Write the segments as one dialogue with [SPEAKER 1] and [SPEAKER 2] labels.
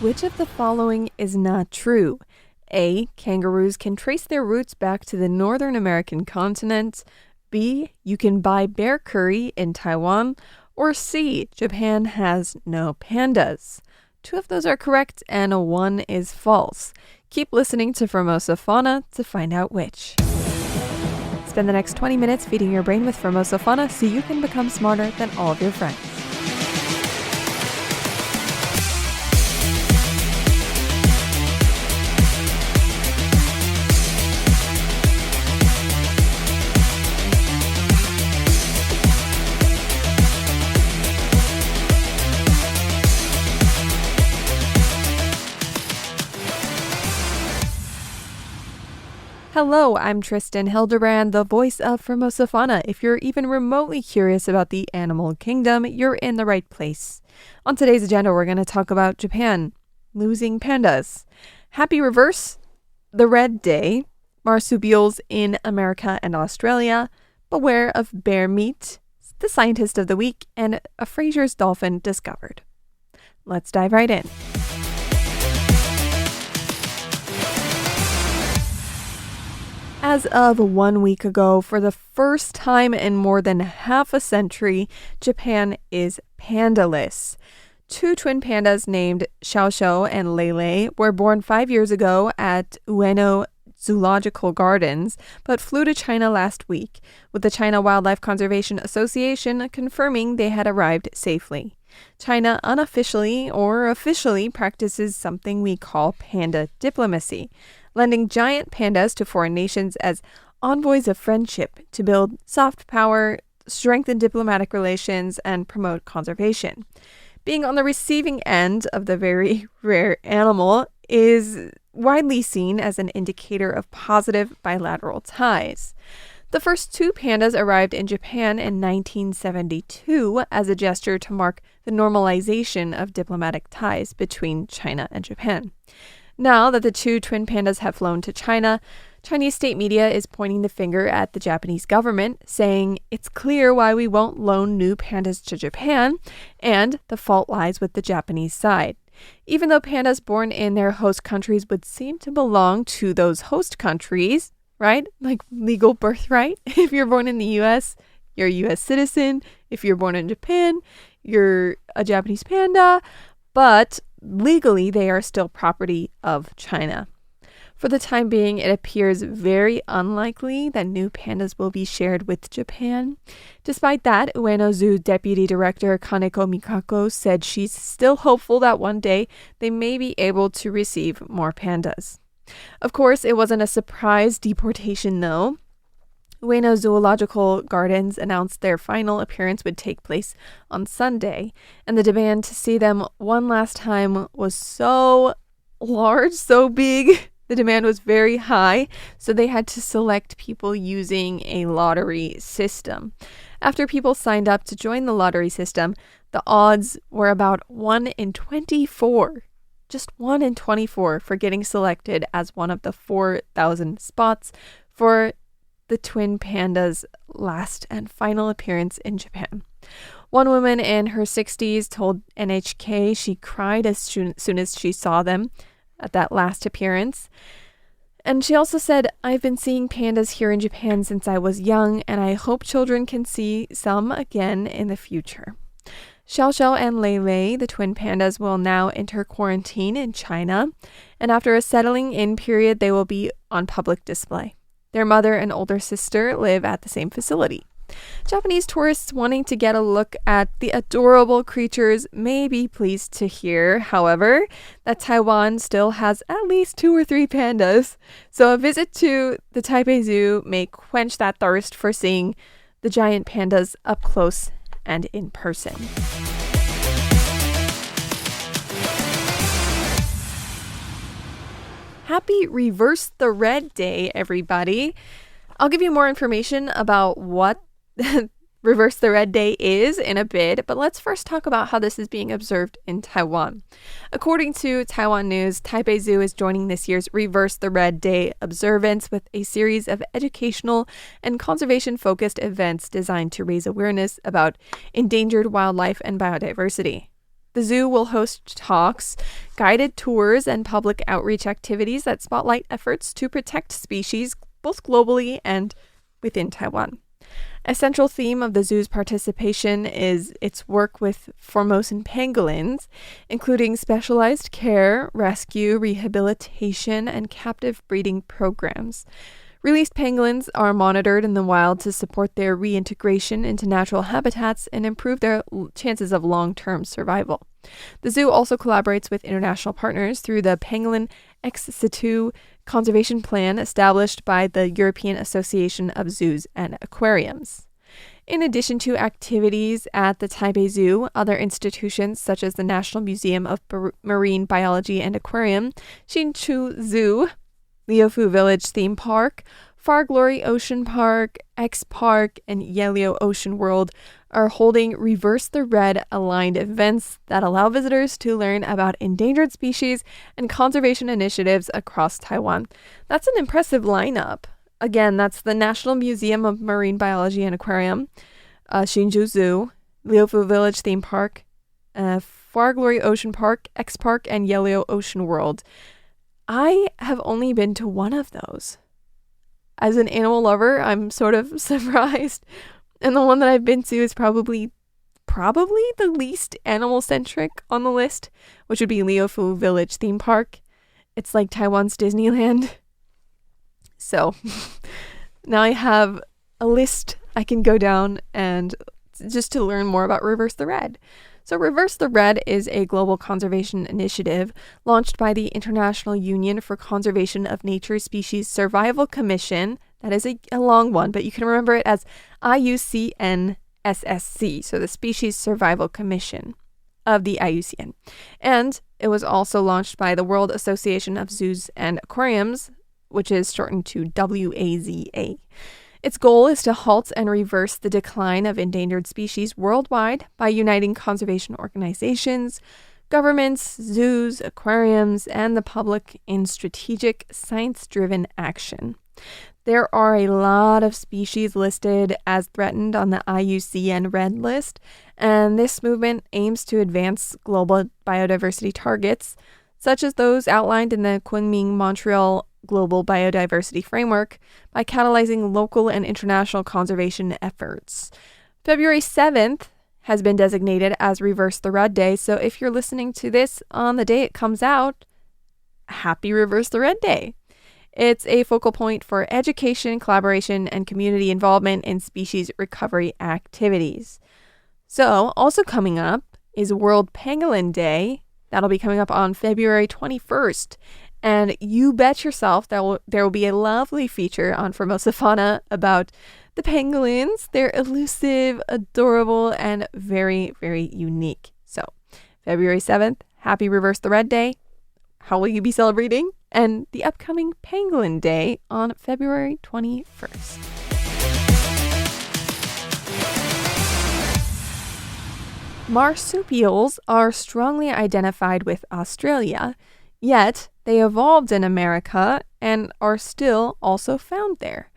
[SPEAKER 1] Which of the following is not true? A. Kangaroos can trace their roots back to the Northern American continent. B. You can buy bear curry in Taiwan. Or C. Japan has no pandas. 2 of those are correct and 1 is false. Keep listening to Formosa Fauna to find out which. Spend the next 20 minutes feeding your brain with Formosa Fauna so you can become smarter than all of your friends. Hello, I'm Tristan Hildebrand, the voice of Formosa Fauna. If you're even remotely curious about the animal kingdom, you're in the right place. On today's agenda, we're going to talk about Japan, losing pandas, happy reverse, the red day, marsupials in America and Australia, beware of bear meat, the scientist of the week, and a Fraser's dolphin discovered. Let's dive right in. As of 1 week ago, for the first time in more than half a century, Japan is panda-less. 2 twin pandas named Xiao and Lele were born 5 years ago at Ueno Zoological Gardens, but flew to China last week, with the China Wildlife Conservation Association confirming they had arrived safely. China unofficially or officially practices something we call panda diplomacy, lending giant pandas to foreign nations as envoys of friendship to build soft power, strengthen diplomatic relations, and promote conservation. Being on the receiving end of the very rare animal is widely seen as an indicator of positive bilateral ties. The first 2 pandas arrived in Japan in 1972 as a gesture to mark the normalization of diplomatic ties between China and Japan. Now that the 2 twin pandas have flown to China, Chinese state media is pointing the finger at the Japanese government, saying it's clear why we won't loan new pandas to Japan, and the fault lies with the Japanese side. Even though pandas born in their host countries would seem to belong to those host countries, right? Like legal birthright. If you're born in the US, you're a US citizen. If you're born in Japan, you're a Japanese panda. But legally, they are still property of China. For the time being, it appears very unlikely that new pandas will be shared with Japan. Despite that, Ueno Zoo Deputy Director Kaneko Mikako said she's still hopeful that one day they may be able to receive more pandas. Of course, it wasn't a surprise deportation, though. Ueno Zoological Gardens announced their final appearance would take place on Sunday, and the demand to see them one last time was so large, so big. The demand was very high, so they had to select people using a lottery system. After people signed up to join the lottery system, the odds were about 1 in 24. Just 1 in 24 for getting selected as one of the 4,000 spots for the twin pandas' last and final appearance in Japan. One woman in her 60s told NHK she cried as soon as she saw them at that last appearance. And she also said, "I've been seeing pandas here in Japan since I was young, and I hope children can see some again in the future." Xiao and Lele, the twin pandas, will now enter quarantine in China, and after a settling in period, they will be on public display. Their mother and older sister live at the same facility. Japanese tourists wanting to get a look at the adorable creatures may be pleased to hear, however, that Taiwan still has at least 2 or 3 pandas, so a visit to the Taipei Zoo may quench that thirst for seeing the giant pandas up close and in person. Happy Reverse the Red Day, everybody. I'll give you more information about what Reverse the Red Day is in a bit, but let's first talk about how this is being observed in Taiwan. According to Taiwan News, Taipei Zoo is joining this year's Reverse the Red Day observance with a series of educational and conservation-focused events designed to raise awareness about endangered wildlife and biodiversity. The zoo will host talks, guided tours, and public outreach activities that spotlight efforts to protect species both globally and within Taiwan. A central theme of the zoo's participation is its work with Formosan pangolins, including specialized care, rescue, rehabilitation, and captive breeding programs. Released pangolins are monitored in the wild to support their reintegration into natural habitats and improve their chances of long-term survival. The zoo also collaborates with international partners through the Pangolin ex situ conservation plan established by the European Association of Zoos and Aquariums. In addition to activities at the Taipei Zoo, other institutions such as the National Museum of Marine Biology and Aquarium, Hsinchu Zoo, Liufu Village Theme Park, Far Glory Ocean Park, X Park, and Yelio Ocean World are holding Reverse the Red aligned events that allow visitors to learn about endangered species and conservation initiatives across Taiwan. That's an impressive lineup. Again, that's the National Museum of Marine Biology and Aquarium, Hsinchu Zoo, Liufu Village Theme Park, Far Glory Ocean Park, X Park, and Yelio Ocean World. I have only been to one of those. As an animal lover, I'm sort of surprised. And the one that I've been to is probably the least animal-centric on the list, which would be Liufu Village Theme Park. It's like Taiwan's Disneyland. So now I have a list I can go down and just to learn more about Reverse the Red. So Reverse the Red is a global conservation initiative launched by the International Union for Conservation of Nature Species Survival Commission. That is a long one, but you can remember it as IUCN-SSC, so the Species Survival Commission of the IUCN. And it was also launched by the World Association of Zoos and Aquariums, which is shortened to WAZA. Its goal is to halt and reverse the decline of endangered species worldwide by uniting conservation organizations, governments, zoos, aquariums, and the public in strategic, science-driven action. There are a lot of species listed as threatened on the IUCN Red List, and this movement aims to advance global biodiversity targets, such as those outlined in the Kunming-Montreal Global Biodiversity Framework, by catalyzing local and international conservation efforts. February 7th has been designated as Reverse the Red Day, so if you're listening to this on the day it comes out, happy Reverse the Red Day. It's a focal point for education, collaboration, and community involvement in species recovery activities. So, also coming up is World Pangolin Day. That'll be coming up on February 21st. And you bet yourself there will be a lovely feature on Formosa Fauna about the pangolins. They're elusive, adorable, and very, very unique. So, February 7th, happy Reverse the Red Day. How will you be celebrating? And the upcoming Pangolin Day on February 21st. Marsupials are strongly identified with Australia, yet they evolved in America and are still also found there.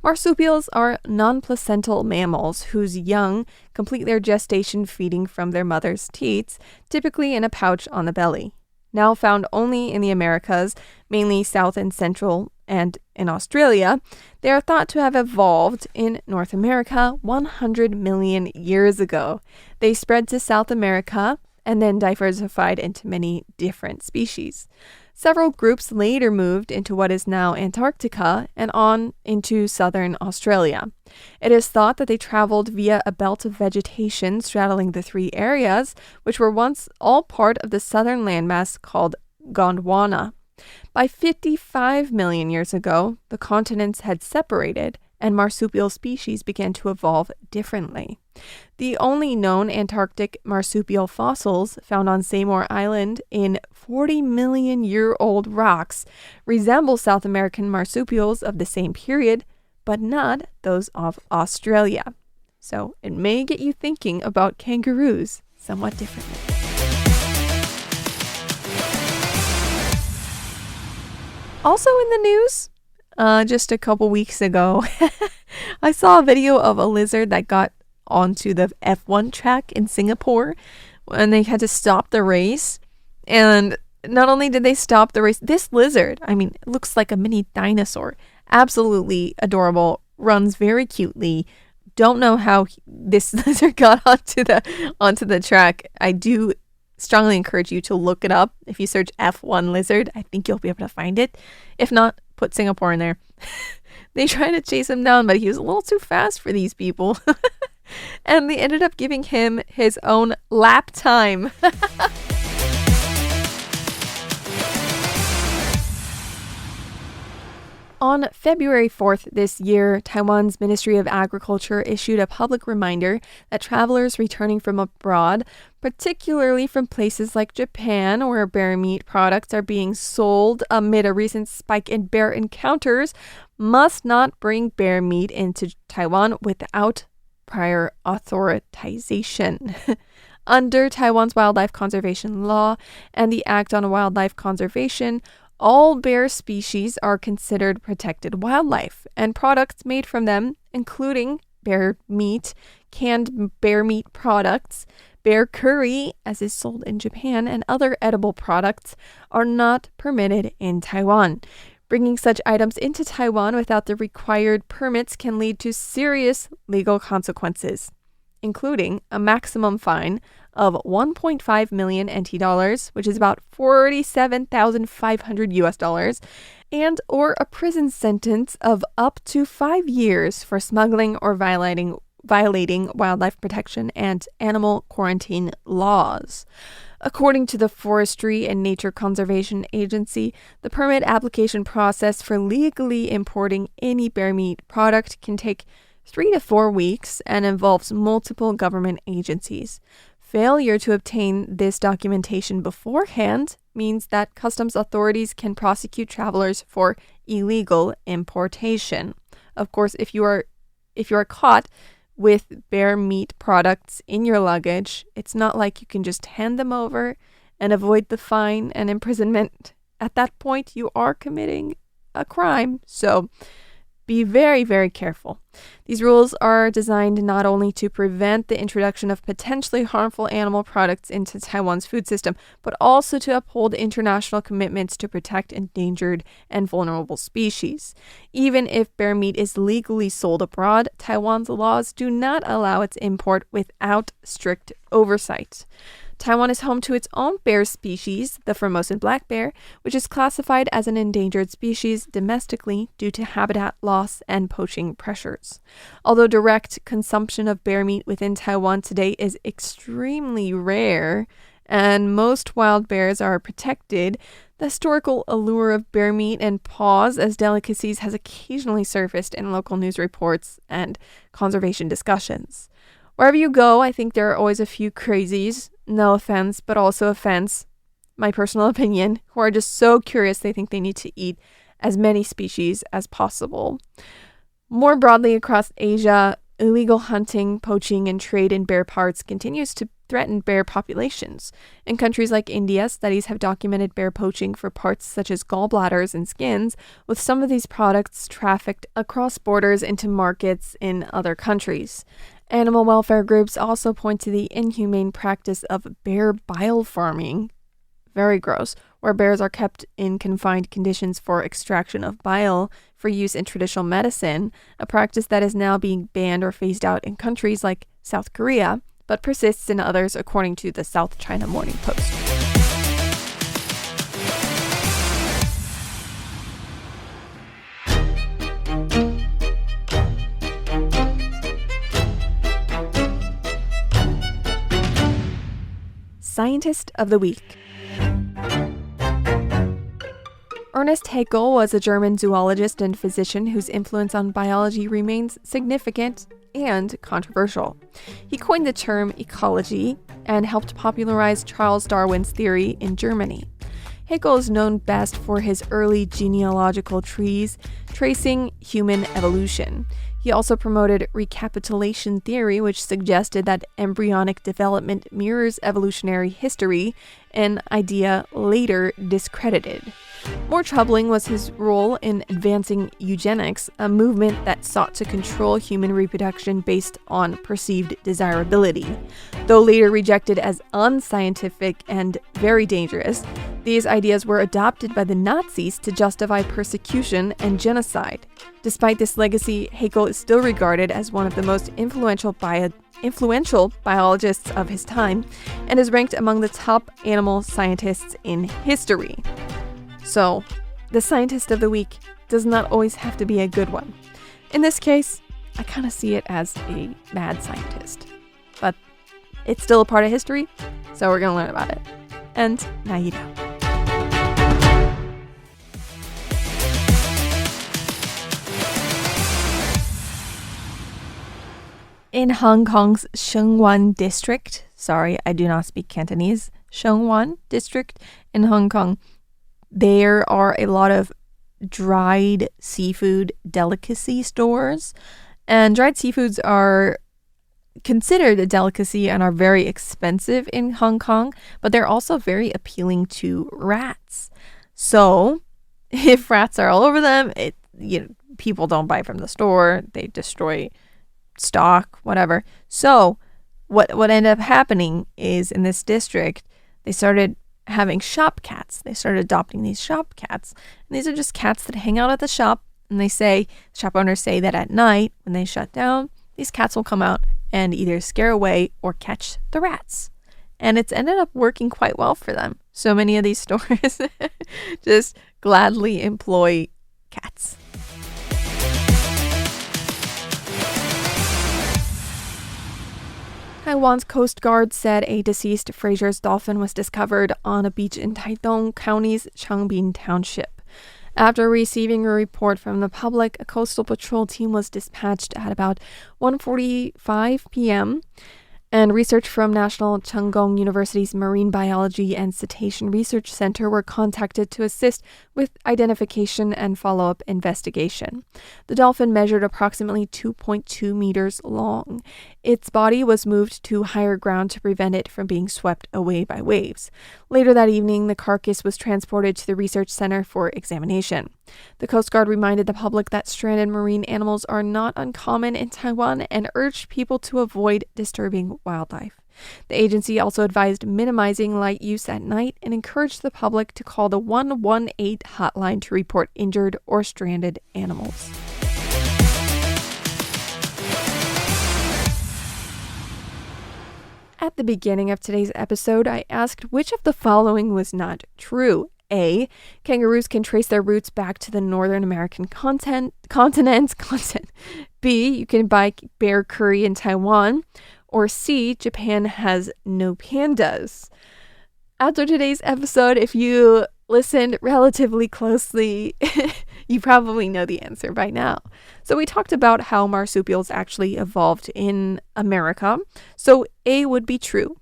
[SPEAKER 1] Marsupials are non-placental mammals whose young complete their gestation feeding from their mother's teats, typically in a pouch on the belly. Now found only in the Americas, mainly South and Central, and in Australia, they are thought to have evolved in North America 100 million years ago. They spread to South America and then diversified into many different species. Several groups later moved into what is now Antarctica and on into southern Australia. It is thought that they traveled via a belt of vegetation straddling the three areas, which were once all part of the southern landmass called Gondwana. By 55 million years ago, the continents had separated and marsupial species began to evolve differently. The only known Antarctic marsupial fossils found on Seymour Island in 40-million-year-old rocks resemble South American marsupials of the same period, but not those of Australia. So it may get you thinking about kangaroos somewhat differently. Also in the news, just a couple weeks ago, I saw a video of a lizard that got onto the F1 track in Singapore, when they had to stop the race. And not only did they stop the race, this lizard, I mean, it looks like a mini dinosaur. Absolutely adorable, runs very cutely. Don't know how this lizard got onto the track. I do strongly encourage you to look it up. If you search F1 lizard, I think you'll be able to find it. If not, put Singapore in there. They tried to chase him down, but he was a little too fast for these people. And they ended up giving him his own lap time. On February 4th this year, Taiwan's Ministry of Agriculture issued a public reminder that travelers returning from abroad, particularly from places like Japan, where bear meat products are being sold amid a recent spike in bear encounters, must not bring bear meat into Taiwan without prior authorization. Under Taiwan's wildlife conservation law and the Act on Wildlife Conservation, all bear species are considered protected wildlife, and products made from them, including bear meat, canned bear meat products, bear curry, as is sold in Japan, and other edible products, are not permitted in Taiwan. Bringing such items into Taiwan without the required permits can lead to serious legal consequences, including a maximum fine of 1.5 million NT dollars, which is about $47,500 and or a prison sentence of up to 5 years for smuggling or violating wildlife protection and animal quarantine laws. According to the Forestry and Nature Conservation Agency, the permit application process for legally importing any bear meat product can take 3 to 4 weeks and involves multiple government agencies. Failure to obtain this documentation beforehand means that customs authorities can prosecute travelers for illegal importation. Of course, if you are caught with bear meat products in your luggage, it's not like you can just hand them over and avoid the fine and imprisonment. At that point, you are committing a crime. So be very, very careful. These rules are designed not only to prevent the introduction of potentially harmful animal products into Taiwan's food system, but also to uphold international commitments to protect endangered and vulnerable species. Even if bear meat is legally sold abroad, Taiwan's laws do not allow its import without strict oversight. Taiwan is home to its own bear species, the Formosan black bear, which is classified as an endangered species domestically due to habitat loss and poaching pressures. Although direct consumption of bear meat within Taiwan today is extremely rare, and most wild bears are protected, the historical allure of bear meat and paws as delicacies has occasionally surfaced in local news reports and conservation discussions. Wherever you go, I think there are always a few crazies, no offense, but also offense, my personal opinion, who are just so curious they think they need to eat as many species as possible. More broadly across Asia, illegal hunting, poaching, and trade in bear parts continues to threaten bear populations. In countries like India, studies have documented bear poaching for parts such as gallbladders and skins, with some of these products trafficked across borders into markets in other countries. Animal welfare groups also point to the inhumane practice of bear bile farming, very gross, where bears are kept in confined conditions for extraction of bile for use in traditional medicine, a practice that is now being banned or phased out in countries like South Korea, but persists in others, according to the South China Morning Post. Scientist of the Week. Ernest Haeckel was a German zoologist and physician whose influence on biology remains significant and controversial. He coined the term ecology and helped popularize Charles Darwin's theory in Germany. Haeckel is known best for his early genealogical trees tracing human evolution. He also promoted recapitulation theory, which suggested that embryonic development mirrors evolutionary history, an idea later discredited. More troubling was his role in advancing eugenics, a movement that sought to control human reproduction based on perceived desirability. Though later rejected as unscientific and very dangerous, these ideas were adopted by the Nazis to justify persecution and genocide. Despite this legacy, Haeckel is still regarded as one of the most influential biologists of his time and is ranked among the top animal scientists in history. So, the scientist of the week does not always have to be a good one. In this case, I kind of see it as a mad scientist. But it's still a part of history, so we're going to learn about it. And now you know. In Hong Kong's Sheungwan district, sorry, I do not speak Cantonese, Sheungwan district in Hong Kong, there are a lot of dried seafood delicacy stores, and dried seafoods are considered a delicacy and are very expensive in Hong Kong, but they're also very appealing to rats. So if rats are all over them, people don't buy from the store, they destroy stock, whatever. So what ended up happening is in this district, they started having shop cats. They started adopting these shop cats. And these are just cats that hang out at the shop, and shop owners say that at night when they shut down, these cats will come out and either scare away or catch the rats. And it's ended up working quite well for them. So many of these stores just gladly employ cats. Taiwan's Coast Guard said a deceased Fraser's dolphin was discovered on a beach in Taitung County's Changbin Township. After receiving a report from the public, a coastal patrol team was dispatched at about 1:45 p.m., and research from National Cheng Kung University's Marine Biology and Cetacean Research Center were contacted to assist with identification and follow-up investigation. The dolphin measured approximately 2.2 meters long. Its body was moved to higher ground to prevent it from being swept away by waves. Later that evening, the carcass was transported to the research center for examination. The Coast Guard reminded the public that stranded marine animals are not uncommon in Taiwan and urged people to avoid disturbing wildlife. The agency also advised minimizing light use at night and encouraged the public to call the 118 hotline to report injured or stranded animals. At the beginning of today's episode, I asked which of the following was not true. A. Kangaroos can trace their roots back to the Northern American continent. B. You can buy bear curry in Taiwan. Or C. Japan has no pandas. After today's episode, if you listened relatively closely, you probably know the answer by now. So we talked about how marsupials actually evolved in America. So A would be true.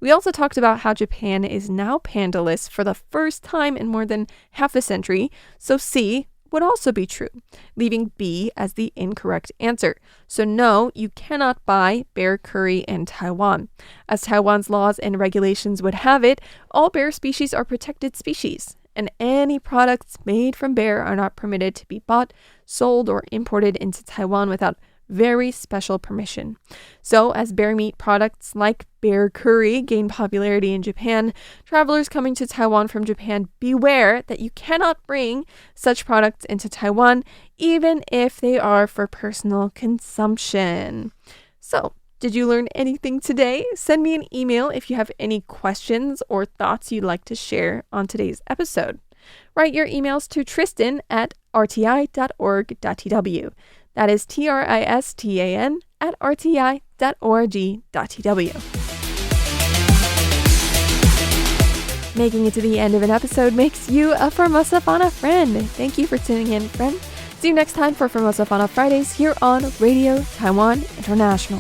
[SPEAKER 1] We also talked about how Japan is now panda-less for the first time in more than half a century, so C would also be true, leaving B as the incorrect answer. So no, you cannot buy bear curry in Taiwan. As Taiwan's laws and regulations would have it, all bear species are protected species, and any products made from bear are not permitted to be bought, sold, or imported into Taiwan without very special permission. So, as bear meat products like bear curry gain popularity in Japan, travelers coming to Taiwan from Japan beware that you cannot bring such products into Taiwan, even if they are for personal consumption. So, did you learn anything today? Send me an email if you have any questions or thoughts you'd like to share on today's episode. Write your emails to tristan@rti.org.tw. That is tristan@rti.org.tw. Making it to the end of an episode makes you a Formosa Fauna friend. Thank you for tuning in, friend. See you next time for Formosa Fauna Fridays here on Radio Taiwan International.